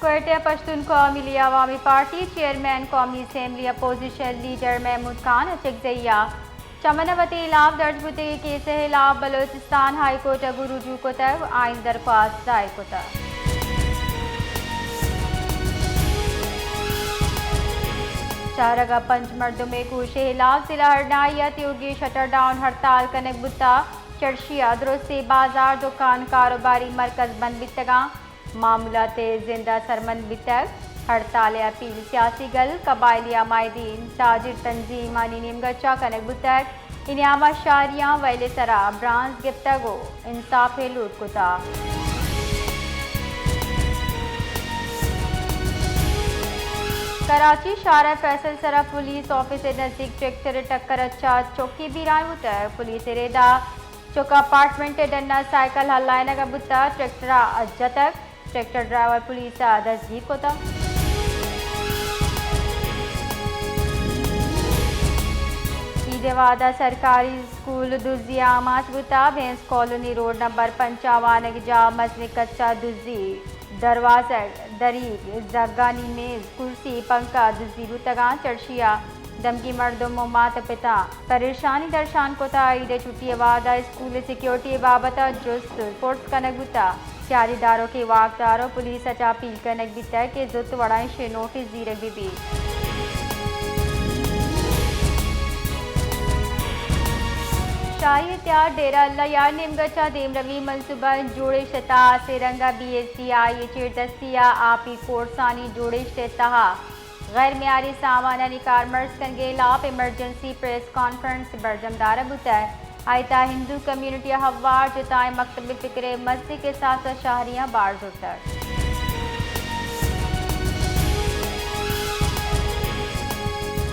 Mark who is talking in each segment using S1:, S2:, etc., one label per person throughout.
S1: Quetta Pashtunkhwa Milli Awami party chairman कौमी assembly opposition leader Mahmood Khan अचकजैया चमनवती इलाफ दर्ज बुते केस खिलाफ बलोचिस्तान हाई कोर्ट गुरुजू को तब आइन दरख्वास्त दायर को तब शाहरगा पंच मर्दों में कूशे खिलाफ जिला हरनायत योगी शटर डाउन हड़ताल कनक बुता चर्शिया दुरुस्ती बाजार दुकान कारोबारी मरकज बंद बितगा मामलात जिंदा सरमंद बितग हड़ताल अपील सियासी गल कबायली मायदीन ताजिर तंजीम आनी निमगचा कनक बुतग इनामा शारियाँ वैले सरा ब्रांस गिफ्तगो इंसाफ लूट कुता कराची शारा फैसल सरा पुलिस ऑफिस नजदीक ट्रैक्टर टक्कर अच्छा चौकी भी राय उतर पुलिस रेदा चौका अपार्टमेंट डन्ना साइकिल हल्लाने का बुता ट्रैक्टर अज्जा तक ट्रैक्टर ड्राइवर पुलिस दसगीर को था ईदेवादा सरकारी स्कूल दुजिया माच बुता भैंस कॉलोनी रोड नंबर 55 जा मजनी कच्चा दुजी दरवाजा दरीग जगानी मेज कुर्सी पंखा दुजी रुतगा चर्शिया दमकी मर्दों मात पिता परेशानी दर्शान को ईद छुट्टी वादा स्कूल सिक्योरिटी बाबत जुस्त फोर्स कनक बुता सियारीदारों के वाकदारों पुलिस अचा अपील कनक बिता के जुत वड़ाई शे नोटिस जीरक बीबी शाही त्यार डेरा अल्लाह यार निमगचा देम रवी मनसूबा जोड़े शता से रंगा BSc आई चिरदस्तिया आपी कोर्सानी जोड़े तहा गैर म्यारी सामानी कारमर्स कंगेलाप इमरजेंसी प्रेस कॉन्फ्रेंस बरजमदार बुतय आयता हिंदू कम्युनिटी हवार जताए मकतब फिक्र मस्जिद के साथ शाहरियाँ बार जुटर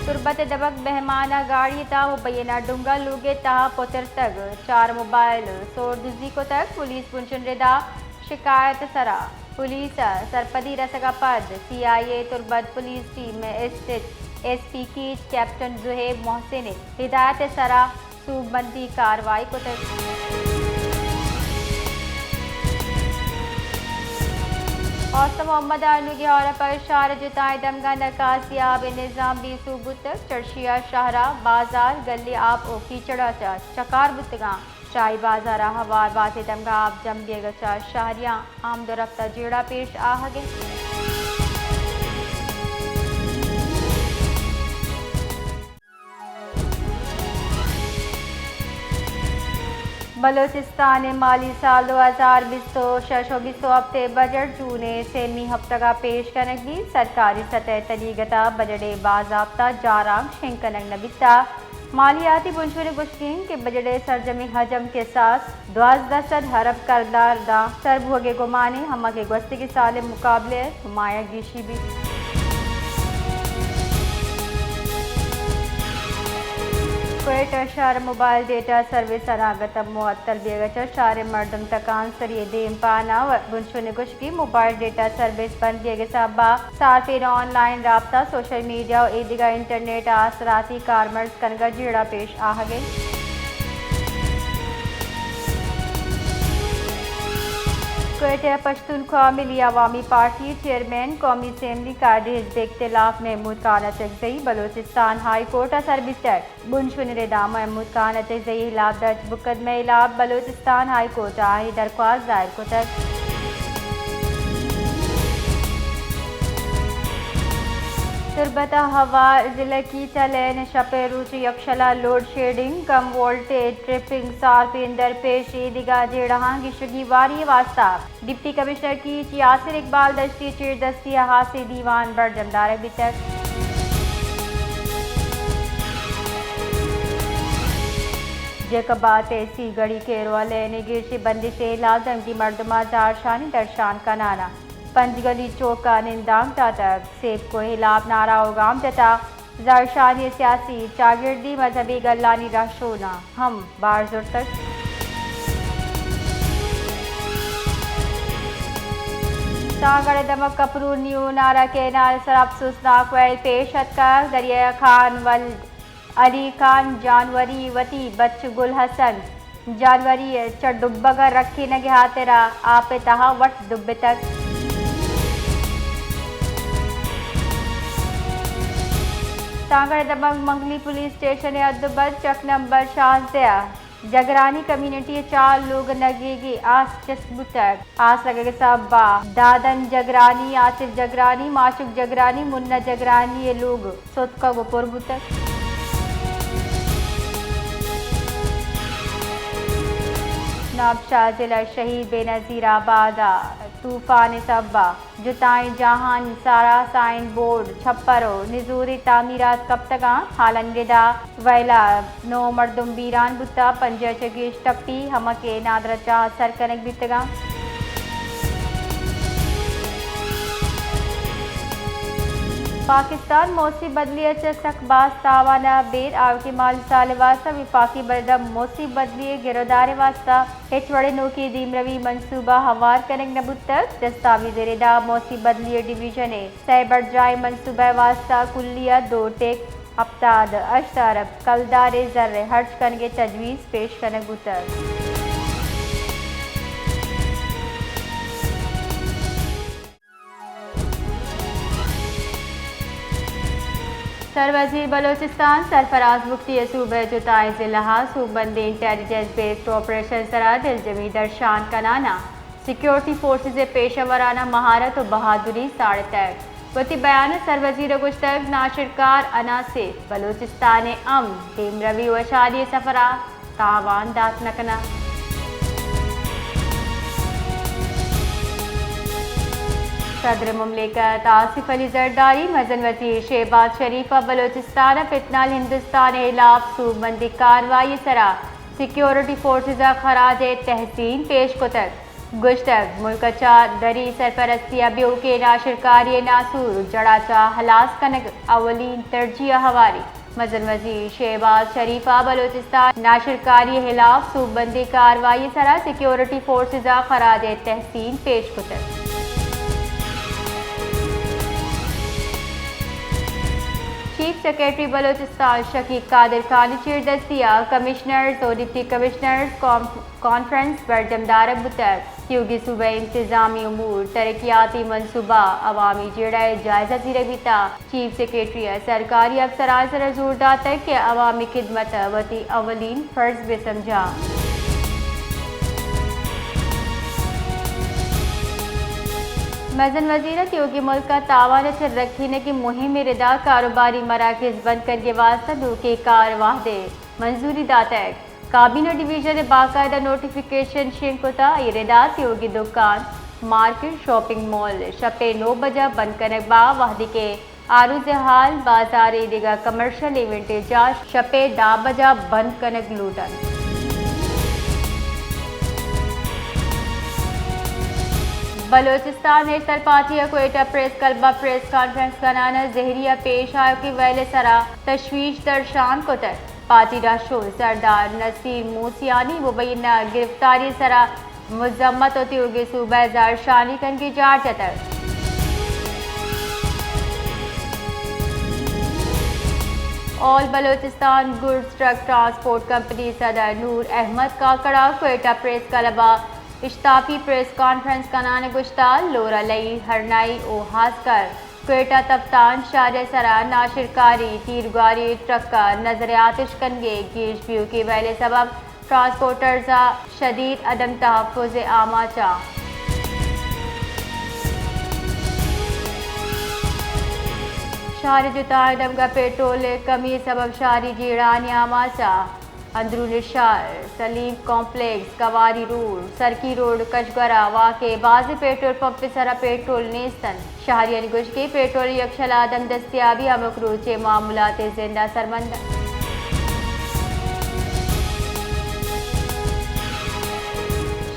S1: तुरबत दबक बहमाना गाड़ी ता वो बैना डूंगा लूगे तहा पोतर तक 4 मोबाइल सोरदुजी को तक पुलिस पुंचन रेदा शिकायत सरा पुलिस सरपदी रसगा पद CIA तुरबत पुलिस टीम में स्थित SP की कैप्टन जुहेब मोहसिन हिदायत सरा सूबबंदी कार्रवाई को तक औसम मोहम्मद आलू की और पर शार जताए दमगा नकासियाब निज़ाम भी सूबुत तक चर्शिया शाहरा बाजार गली आप ओकी चढ़ा चकार बुतगा शाही बाजार हवार बाते दमगा आप जम गचा शाहरियाँ आमद रफ्ता जेड़ा पेश आहगे बलोचिस्तान माली साल 2020-20 हफ्ते बजट जूने सेमी हफ्ता का पेश कनक भी सरकारी सतह तलीगता बजटे बाजाब्ता जाराम शेंकनक नबिता मालियाती बुंशुन गुश्किन के बजटे सरजमी हजम के साथ 12 हरब करदार दा सरबुगे गुमाने हम के गस्ती के साल मुकाबले हुमाया गिशी भी क्वेटा शहर मोबाइल डेटा सर्विस अनागत मुअत्तल बेगचा शहर मर्दम तकान सरिये देम पाना बुंशुन गुश्की मोबाइल डेटा सर्विस बंद बेगे साबा सार्फिन ऑनलाइन राब्ता सोशल मीडिया और ईदिगा इंटरनेट आसराती कारमर्स कनगा जीड़ा पेश आहगे क्वेटा पश्तूनख्वा मिली अवामी पार्टी चेयरमैन कौमी असम्बली कायदे हिज़्ब इख्तिलाफ महमूद खान अचकजई बलोचिस्तान हाई कोर्ट असर बिस्तर बुनशुन रेदा महमूद खान अचकजई खिलाफ दर्ज मुकदमे खिलाफ बलोचिस्तान हाई कोर्ट आई दरख्वास्त दायर को तक तुरबता हवा जिले की चलेन शपेरूच यक्षला लोड शेडिंग कम वोल्टेज ट्रिपिंग सार्फिन दरपेश ईदिगा जेड़हा गिशगी वारी वास्ता डिप्टी कमिश्नर की यासिर इकबाल दस्ती चिरदस्ती हासी दीवान बरजमदार बितक जकबात ऐसी गड़ी केरवा लेने गिरशी बंदिश लाजम की मर्दमा जारशानी दर्शान का नाना पंचगली चौक का निंदाम तक सेब को हिलाफ नारा उगाम जता जारशानी सियासी चागिर्दी मजहबी गल्लानी राशोना हम बारजुर तक सागड़ दमक कपरू न्यू नारा के नाल सर अफसोसनाक वैल पेशत का दरिया खान वल अली खान जानवरी वती बच्च गुल हसन जानवरी चुब्बगर रखी नगे हाथेरा आपे तहा वट दुब्बे तक तांगड़ दबंग मंगली पुलिस स्टेशन अद्दुबद चक नंबर शाहजया जगरानी कम्युनिटी 4 लोग नगेगी आस चस्बुतक आस लगे साहबा दादन जगरानी आसिफ जगरानी माशुक जगरानी मुन्ना जगरानी ये लोग सोतका गोपुर बुतक नाबशाह जिला शहीद बेनज़ीर आबादा तूफान सब्बा जुताई जहान सारा साइन बोर्ड छप्परो निजूरी तामीरात कब तक हालन गिदा वैला नो मर्दुम बीरान बुता पंजा चगेश टप्पी हमके नादरचा सरकनक बितगा पाकिस्तान मौसी बदलिए सकबाज तावाना बेर आवकी माल साल वास्ता विफाकी बरदा मौसी बदलिए गिरदार वास्ता हेचवड़े नोकी दीमरवी मंसूबा हवार कनक नबुत तक दस्तावेज रेदा मौसी बदलिए डिवीजन सैबड़ जाए मंसूबा वास्ता कुल्लिया 2 टेक हफ्ताद अशतारब कलदार जर्रे हर्ज कनगे तजवीज़ पेश कनक बुतर सरवजीर बलोचिस्तान सरफराज मुफ्ती सूबे जुताई जिला सूबंदी इंटेलिजेंस बेस्ड ऑपरेशन सरा दिलजमी दर्शान कनाना सिक्योरिटी फोर्सेज पेशेवराना महारत और बहादुरी साढ़े तक वती बयान सरवजीर गुश्तक नाशिरकार अनासिफ बलोचिस्तान टीम रवि वशादी सफरा तावान दात नकना सदर मुमलिकत आसिफ अली जरदारी मजन वजीर शहबाज शरीफा बलोचिस्तान फितनाल हिंदुस्तान खिलाफ सूबंदी कार्रवाई सरा सिक्योरिटी फोर्सेज खराज तहसीन पेश कोतक गुश्तक मुल्कचा दरी सरपरस्ती अबियो के नाशिरकारी नासूर जड़ाचा हलास कनक अवलीन तरजिया हवारी मजन वजीर शहबाज शरीफा बलोचिस्तान नाशिरकारी खिलाफ सूबंदी कार्रवाई सरा सिक्योरिटी फोर्सेज खराज तहसीन पेश कोतक चीफ सेक्रेटरी बलोचिस्तान शकीक कादिर खान चीर दस्तिया कमिश्नर्स और डिप्टी कमिश्नर्स कॉन्फ्रेंस बरजमदार बुतक योगी सूबे इंतजामी उमूर तरक्याती मनसूबा अवामी जेड़ा जायजा जीरबिता चीफ सेक्रेटरी सरकारी अफसरान से जोरदार तक के अवामी खिदमत वती अवलीन फर्ज भी समझा मजन वजीरत योगी मुल्क का तावान रखने की मुहिम रिदा कारोबारी मराकज बंद करके वास्ता दूके कारवाहदे मंजूरी दातक काबीना डिवीजन बाकायदा नोटिफिकेशन शिंकुता इरेदात योगी दुकान मार्केट शॉपिंग मॉल शपे 9 बजा बंद करने बा वाहदी के आरुज हाल बाजार दिगा कमर्शियल इवेंट जा शपे 10 बजा बंद कनक लूटन Balochistan national party Quetta press club press conference कराना जहरिया पेश आयो की वैले सरा तशवीश दर्शान को तक पार्टी राशो सरदार नसीर मूसियानी मुबैना गिरफ्तारी सरा मुजम्मत होती होगी सूबा जार शानी कन की जार जतर all Balochistan goods truck transport company सदर नूर अहमद काकड़ा क्वेटा प्रेस क्लब इश्ताफी प्रेस कॉन्फ्रेंस कनान गुश्ताल लोरा लई हरनाई ओ हासकर क्वेटा तफ्तान शार सरा नाशिरकारी तीरगारी ट्रक नजर आतिश कनगे गेज व्यू के वैले सबब ट्रांसपोर्टर्स शदीद अदम तहफ़्फ़ुज़ आमाचा शारी जुताई दमगा पेट्रोल कमी सबब शारी जीड़ानी आमाचा अंदरून शहर सलीम कॉम्प्लेक्स कवारी रोड सरकी रोड कशगरा वाक़े बाज़ पेट्रोल पंप सरा पेट्रोल नेस्तन शहरियन गुश के पेट्रोल यक्षलादम दस्तियाबी अमकरूचे मामूलात जिंदा सरमंद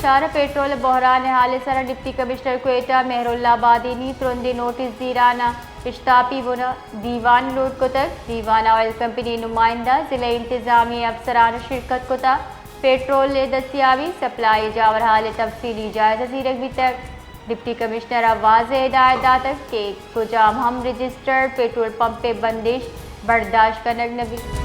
S1: शहर पेट्रोल बहरान हाल सरा डिप्टी कमिश्नर क्वेटा मेहरुल्लाबादी नी तुरंदी नोटिस दीराना इश्तापी बुना दीवान रोड को तक दीवान ऑयल कंपनी नुमाइंदा जिले इंतजामी अफसरान शिरकत को तक पेट्रोल दस्तियाबी सप्लाई जावर हाल तफसीली जायजा जीरक भी तक डिप्टी कमिश्नर आवाज हिदायत तक के कुछ हम रजिस्टर्ड पेट्रोल पंप पे बंदिश बर्दाश्त करने नबी